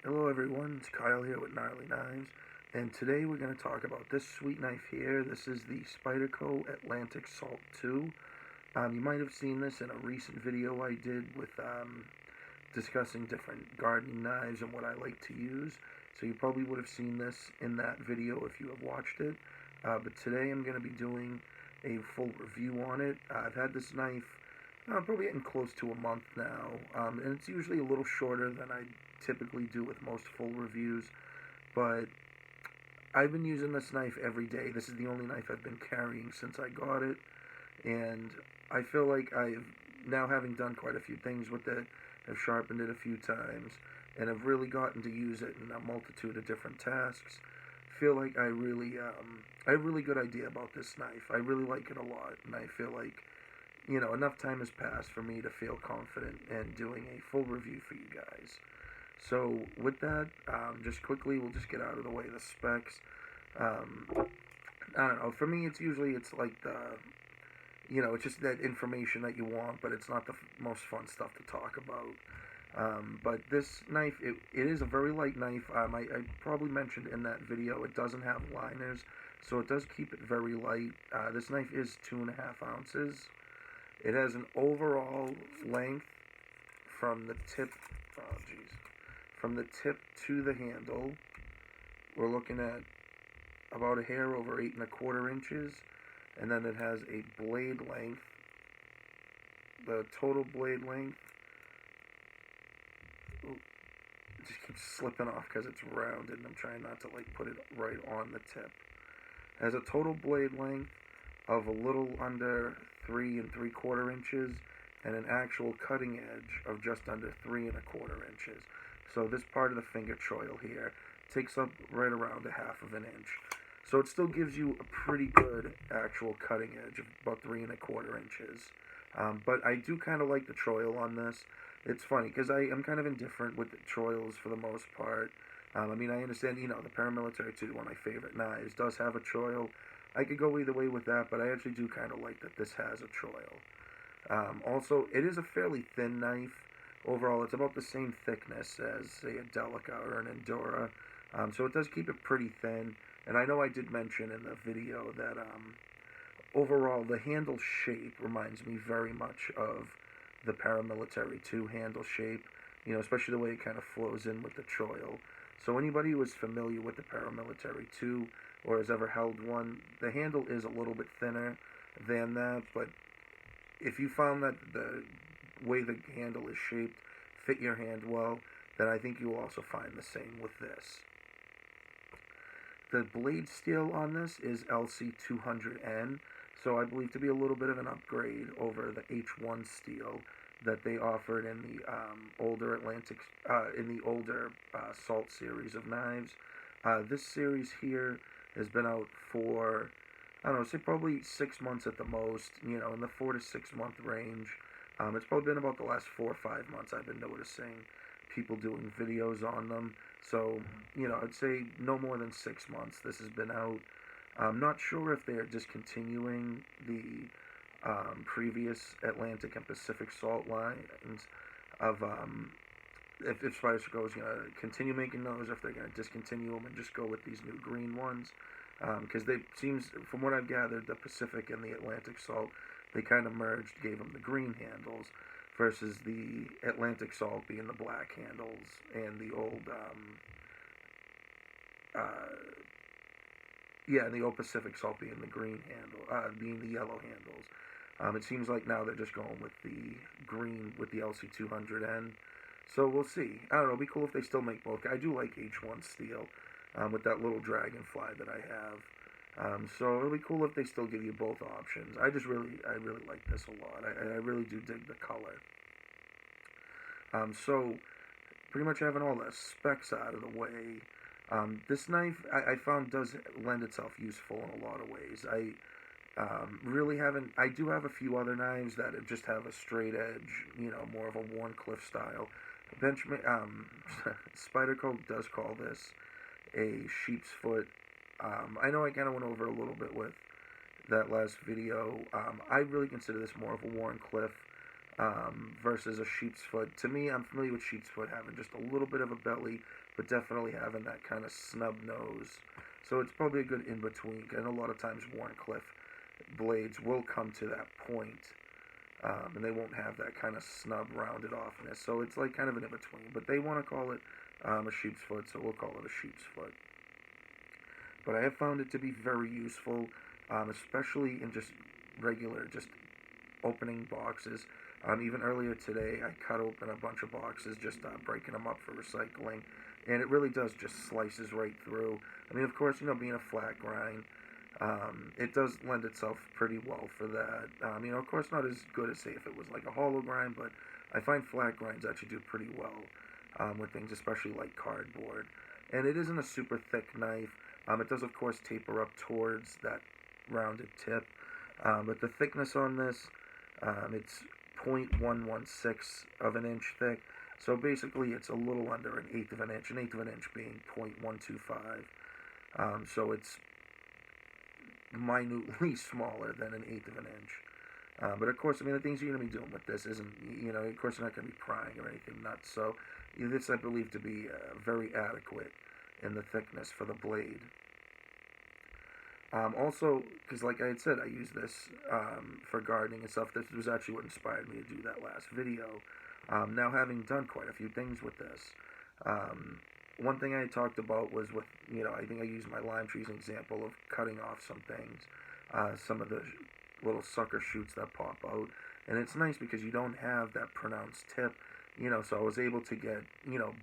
Hello everyone, it's Kyle here with Gnarly Knives, and today we're going to talk about this sweet knife here. This is the Spyderco Atlantic Salt 2. You might have seen this in a recent video I did with discussing different gardening knives and what I like to use. So you probably would have seen this in that video if you have watched it. But today I'm going to be doing a full review on it. I've had this knife probably getting close to a month now, and it's usually a little shorter than I typically do with most full reviews, but I've been using this knife every day. This is the only knife I've been carrying since I got it, and I feel like I've, now having done quite a few things with it, have sharpened it a few times, and have really gotten to use it in a multitude of different tasks. Feel like I have a really good idea about this knife. I really like it a lot, and I feel like, enough time has passed for me to feel confident in doing a full review for you guys. So with that, just quickly, we'll just get out of the way the specs. I don't know, for me it's like it's just that information that you want, but it's not the most fun stuff to talk about. But this knife, it is a very light knife. I probably mentioned in that video, it doesn't have liners, so it does keep it very light. This knife is 2.5 ounces. It has an overall length from the tip, from the tip to the handle, we're looking at about a hair over 8.25 inches, and then it has a blade length. The total blade length, it just keeps slipping off because it's rounded, and I'm trying not to put it right on the tip. It has a total blade length of a little under 3.75 inches, and an actual cutting edge of just under 3.25 inches. So this part of the finger choil here takes up right around 1/2 inch. So it still gives you a pretty good actual cutting edge of about 3.25 inches. But I do kind of like the choil on this. It's funny because I'm kind of indifferent with the choils for the most part. I understand, the paramilitary 2, one of my favorite knives, does have a choil. I could go either way with that, but I actually do kind of like that this has a choil. Also, it is a fairly thin knife. Overall, it's about the same thickness as, say, a Delica or an Endura. So it does keep it pretty thin. And I know I did mention in the video that overall, the handle shape reminds me very much of the Paramilitary 2 handle shape, especially the way it kind of flows in with the choil. So anybody who is familiar with the Paramilitary 2 or has ever held one, the handle is a little bit thinner than that, but if you found that the way the handle is shaped fit your hand well, then I think you will also find the same with this. The blade steel on this is LC200N, so I believe to be a little bit of an upgrade over the H1 steel that they offered in the older Atlantic, Salt series of knives. This series here has been out for, I don't know, say probably 6 months at the most, in the 4 to 6 month range. It's probably been about the last 4 or 5 months I've been noticing people doing videos on them. So, I'd say no more than 6 months this has been out. I'm not sure if they are discontinuing the previous Atlantic and Pacific Salt lines of, if Spyderco is going to continue making those, if they're going to discontinue them and just go with these new green ones. Because they seems, from what I've gathered, the Pacific and the Atlantic Salt, they kind of merged, gave them the green handles, versus the Atlantic Salt being the black handles, and the old, the old Pacific Salt being the green handle, being the yellow handles. It seems like now they're just going with the green with the LC200N. So we'll see. I don't know. It'd be cool if they still make both. I do like H1 steel. With that little dragonfly that I have. So it'll be cool if they still give you both options. I really like this a lot. I really do dig the color. So pretty much having all the specs out of the way, this knife I found does lend itself useful in a lot of ways. I really haven't. I do have a few other knives that just have a straight edge, more of a Warncliffe style. Spyderco does call this a sheep's foot. I know I kind of went over a little bit with that last video. I really consider this more of a Warncliffe. versus a sheep's foot. To me, I'm familiar with sheep's foot having just a little bit of a belly, but definitely having that kind of snub nose. So it's probably a good in-between. And a lot of times Warncliffe blades will come to that point, and they won't have that kind of snub rounded offness. So it's like kind of an in-between. But they want to call it a sheep's foot, so we'll call it a sheep's foot. But I have found it to be very useful, especially in just regular, just opening boxes. Even earlier today, I cut open a bunch of boxes, just breaking them up for recycling, and it really does just slices right through. I mean, of course, being a flat grind, it does lend itself pretty well for that. Of course, not as good as, say, if it was like a hollow grind, but I find flat grinds actually do pretty well with things, especially like cardboard. And it isn't a super thick knife. It does, of course, taper up towards that rounded tip, but the thickness on this, it's 0.116 of an inch thick. So basically, it's a little under an eighth of an inch being 0.125. So it's minutely smaller than an eighth of an inch. But of course, the things you're going to be doing with this isn't, of course, you're not going to be prying or anything nuts. So this I believe to be very adequate in the thickness for the blade. Also, because like I had said, I use this for gardening and stuff. This was actually what inspired me to do that last video. Now, having done quite a few things with this, one thing I talked about was with, I think I used my lime trees as an example of cutting off some things, some of the little sucker shoots that pop out. And it's nice because you don't have that pronounced tip, so I was able to get,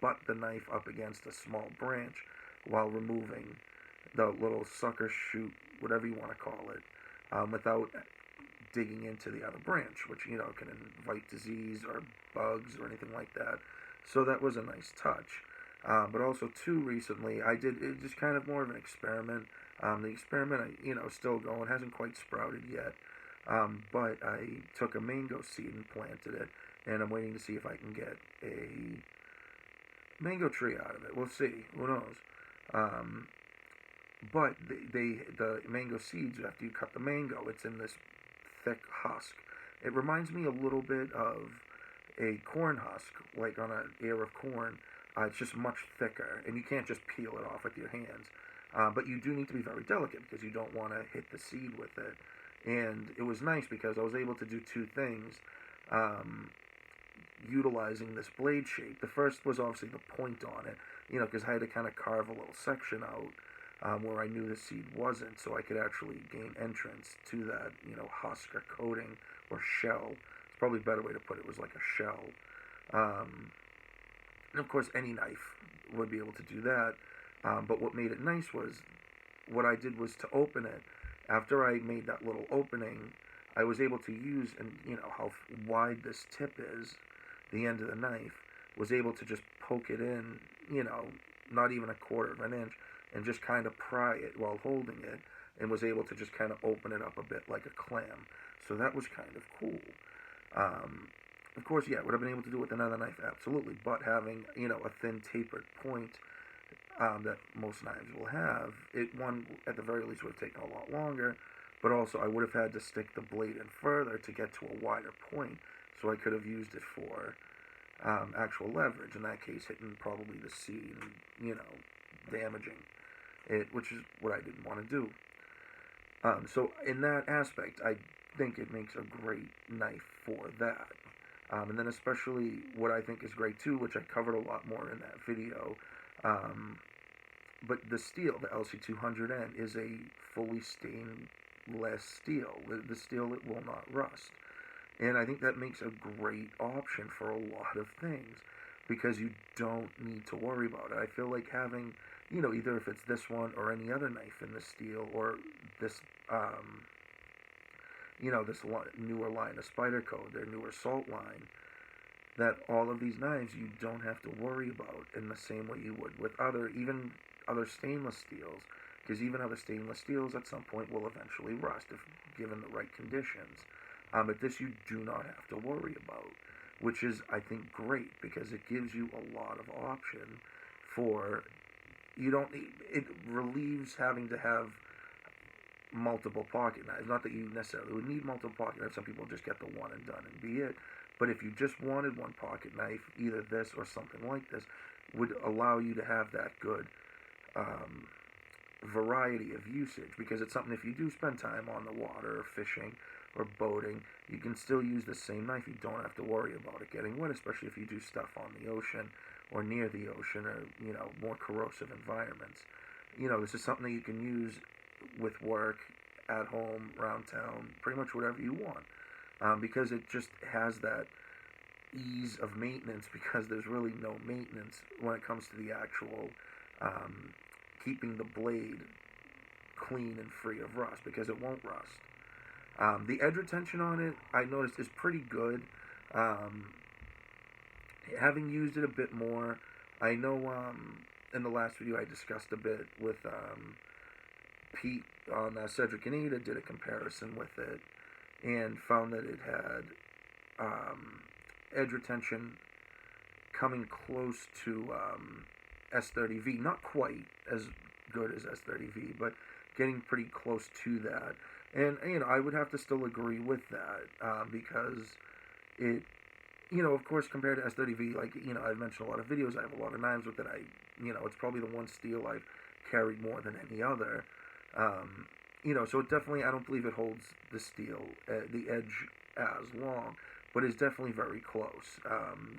butt the knife up against a small branch while removing the little sucker shoot, whatever you want to call it, without digging into the other branch, which, can invite disease or bugs or anything like that. So that was a nice touch. But also, too, recently, I did it just kind of more of an experiment. The experiment, still going, hasn't quite sprouted yet. But I took a mango seed and planted it, and I'm waiting to see if I can get a mango tree out of it. We'll see. Who knows? But the mango seeds, after you cut the mango, it's in this thick husk. It reminds me a little bit of a corn husk, like on an ear of corn. It's just much thicker, and you can't just peel it off with your hands. But you do need to be very delicate because you don't want to hit the seed with it. And it was nice because I was able to do two things utilizing this blade shape. The first was obviously the point on it, because I had to kind of carve a little section out where I knew the seed wasn't, so I could actually gain entrance to that, husk or coating or shell. It's probably a better way to put it, was like a shell. And of course, any knife would be able to do that. But what made it nice was, what I did was to open it. After I made that little opening, I was able to use, and how wide this tip is, the end of the knife, was able to just poke it in, not even a quarter of an inch, and just kind of pry it while holding it, and was able to just kind of open it up a bit like a clam. So that was kind of cool. Of course, yeah, would I have been able to do it with another knife? Absolutely. But having, a thin tapered point that most knives will have, one, at the very least, would have taken a lot longer, but also I would have had to stick the blade in further to get to a wider point, so I could have used it for actual leverage, in that case hitting probably the seed and, damaging it, which is what I didn't want to do. So in that aspect, I think it makes a great knife for that. And then especially what I think is great too, which I covered a lot more in that video, but the steel, the LC200N, is a fully stainless steel. The steel, it will not rust. And I think that makes a great option for a lot of things, because you don't need to worry about it. I feel like having, either if it's this one or any other knife in the steel, or this, this newer line of Spyderco, their newer salt line, that all of these knives you don't have to worry about in the same way you would with even other stainless steels, because even other stainless steels at some point will eventually rust if given the right conditions. But this you do not have to worry about, which is, I think, great, because it gives you a lot of option for, it relieves having to have multiple pocket knives. Not that you necessarily would need multiple pocket knives. Some people just get the one and done and be it. But if you just wanted one pocket knife, either this or something like this would allow you to have that good variety of usage, because it's something, if you do spend time on the water or fishing or boating, you can still use the same knife. You don't have to worry about it getting wet, especially if you do stuff on the ocean or near the ocean, or more corrosive environments. This is something that you can use with work, at home, around town, pretty much whatever you want, because it just has that ease of maintenance, because there's really no maintenance when it comes to the actual keeping the blade clean and free of rust, because it won't rust. The edge retention on it, I noticed, is pretty good. Having used it a bit more, I know in the last video I discussed a bit with Pete on Cedric and Ada, did a comparison with it, and found that it had edge retention coming close to S30V. Not quite as good as S30V, but getting pretty close to that. And I would have to still agree with that, because it, of course, compared to S30V, like, I've mentioned a lot of videos, I have a lot of knives with it. It's probably the one steel I've carried more than any other. So it definitely, I don't believe it holds the steel, the edge as long, but it's definitely very close.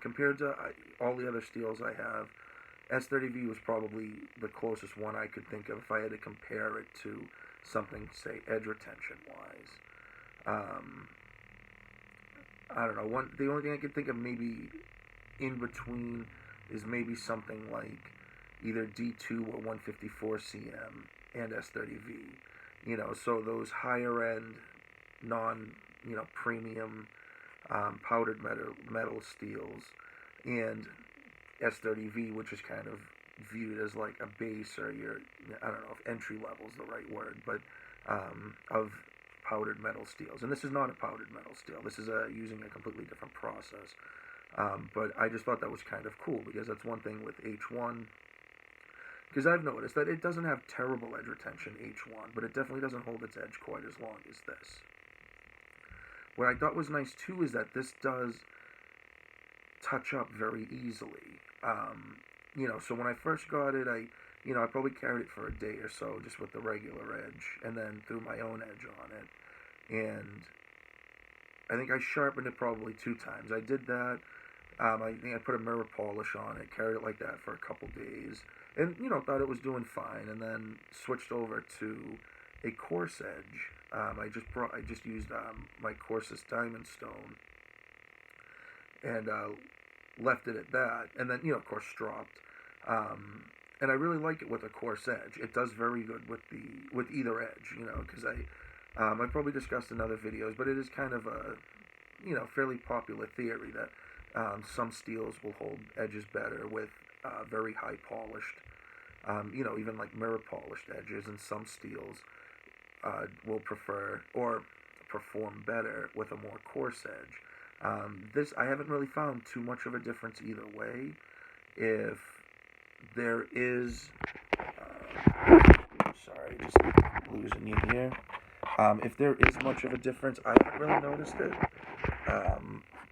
Compared to all the other steels I have, S30V was probably the closest one I could think of if I had to compare it to something, say, edge retention-wise. I don't know. The only thing I could think of maybe in between is maybe something like either D2 or 154 CM and S30V. So those higher-end, premium powdered metal steels, and S30V, which is kind of viewed as like a base, or I don't know if entry level is the right word, but of powdered metal steels. And this is not a powdered metal steel. This is using a completely different process. But I just thought that was kind of cool, because that's one thing with H1. Because I've noticed that it doesn't have terrible edge retention, H1, but it definitely doesn't hold its edge quite as long as this. What I thought was nice too is that this does touch up very easily. So when I first got it, I probably carried it for a day or so just with the regular edge, and then threw my own edge on it. And I think I sharpened it probably 2 times. I did that. I think I put a mirror polish on it, carried it like that for a couple days, and thought it was doing fine. And then switched over to a coarse edge. I just used my coarsest diamond stone, and left it at that, and then of course stropped. And I really like it with a coarse edge. It does very good with either edge, because I probably discussed in other videos, but it is kind of a fairly popular theory that some steels will hold edges better with very high polished, even like mirror polished edges, and some steels will prefer or perform better with a more coarse edge. This, I haven't really found too much of a difference either way. If there is, sorry, just losing you here. If there is much of a difference, I haven't really noticed it.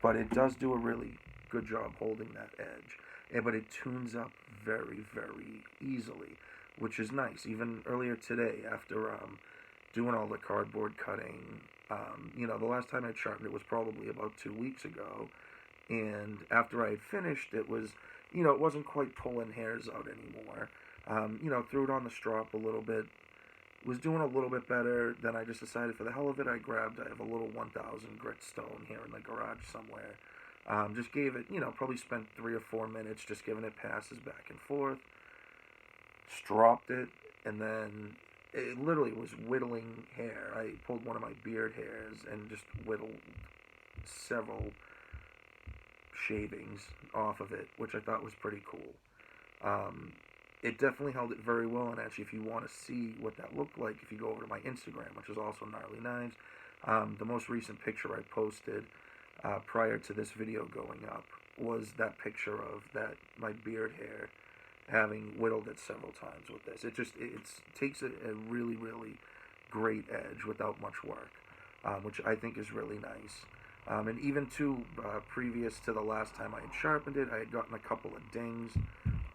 But it does do a really good job holding that edge. But it tunes up very, very easily, which is nice. Even earlier today, after doing all the cardboard cutting, the last time I sharpened it was probably about 2 weeks ago. And after I had finished, it was, it wasn't quite pulling hairs out anymore. Threw it on the strop a little bit. Was doing a little bit better. Then I just decided, for the hell of it, I have a little 1000 grit stone here in the garage somewhere. Just gave it, probably spent 3 or 4 minutes just giving it passes back and forth. Stropped it, and then it literally was whittling hair. I pulled one of my beard hairs and just whittled several shavings off of it, which I thought was pretty cool. It definitely held it very well, and actually, if you want to see what that looked like, if you go over to my Instagram, which is also Gnarly Knives, the most recent picture I posted prior to this video going up was that picture of my beard hair having whittled it several times with this. It takes a really, really great edge without much work, which I think is really nice. And even previous to the last time I had sharpened it, I had gotten a couple of dings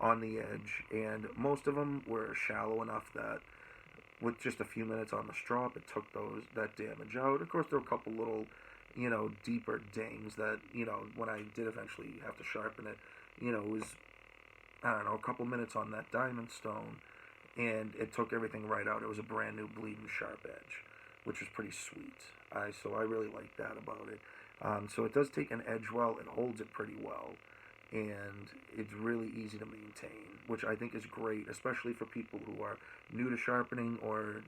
on the edge, and most of them were shallow enough that with just a few minutes on the strop, it took that damage out. Of course, there were a couple little, deeper dings that, when I did eventually have to sharpen it, it was, I don't know, a couple minutes on that diamond stone, and it took everything right out. It was a brand new bleeding sharp edge, which was pretty sweet. So I really like that about it. So it does take an edge well. It holds it pretty well, and it's really easy to maintain, which I think is great, especially for people who are new to sharpening, or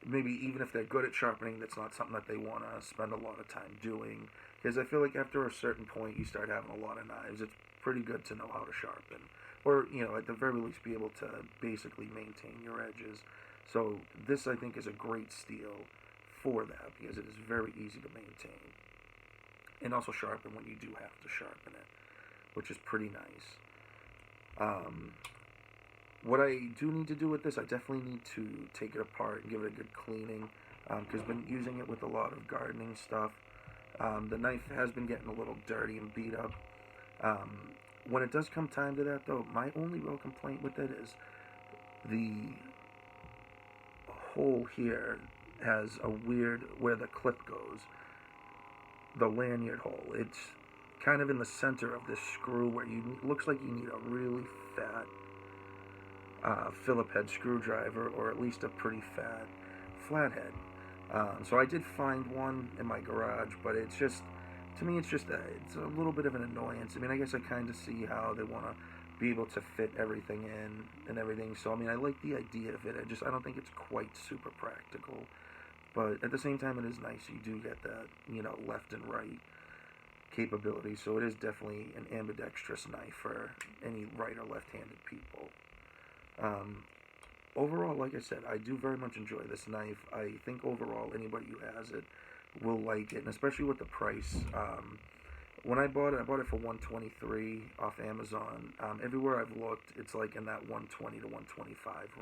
maybe even if they're good at sharpening, that's not something that they want to spend a lot of time doing. Because I feel like after a certain point, you start having a lot of knives. It's pretty good to know how to sharpen, or at the very least be able to basically maintain your edges. So this, I think, is a great steal for that, because it is very easy to maintain and also sharpen when you do have to sharpen it, which is pretty nice. What I do need to do with this, I definitely need to take it apart and give it a good cleaning, because I've been using it with a lot of gardening stuff. The knife has been getting a little dirty and beat up. When it does come time to that, though, my only real complaint with it is the hole here has a weird, where the clip goes, the lanyard hole. It's kind of in the center of this screw where looks like you need a really fat Phillip head screwdriver, or at least a pretty fat flathead. So I did find one in my garage, but it's just, to me, it's a little bit of an annoyance. I mean, I guess I kind of see how they want to be able to fit everything in and everything. So I mean, I like the idea of it. I don't think it's quite super practical. But at the same time, it is nice. You do get that, left and right capability. So it is definitely an ambidextrous knife for any right or left-handed people. Overall, like I said, I do very much enjoy this knife. I think overall anybody who has it will like it, and especially with the price. When I bought it for $123 off Amazon. Everywhere I've looked, it's like in that $120 to $125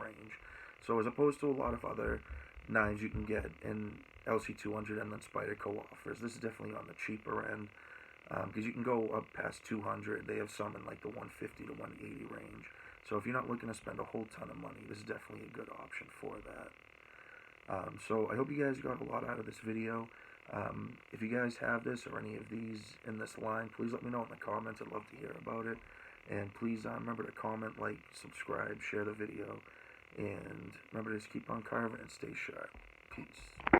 range. So as opposed to a lot of other knives you can get in LC200 and then Spyderco offers, this is definitely on the cheaper end, because you can go up past 200. They have some in like the 150 to 180 range. So if you're not looking to spend a whole ton of money, this is definitely a good option for that. So I hope you guys got a lot out of this video. If you guys have this or any of these in this line, please let me know in the comments. I'd love to hear about it. And please remember to comment, like, subscribe, share the video. And remember to just keep on carving and stay sharp. Peace.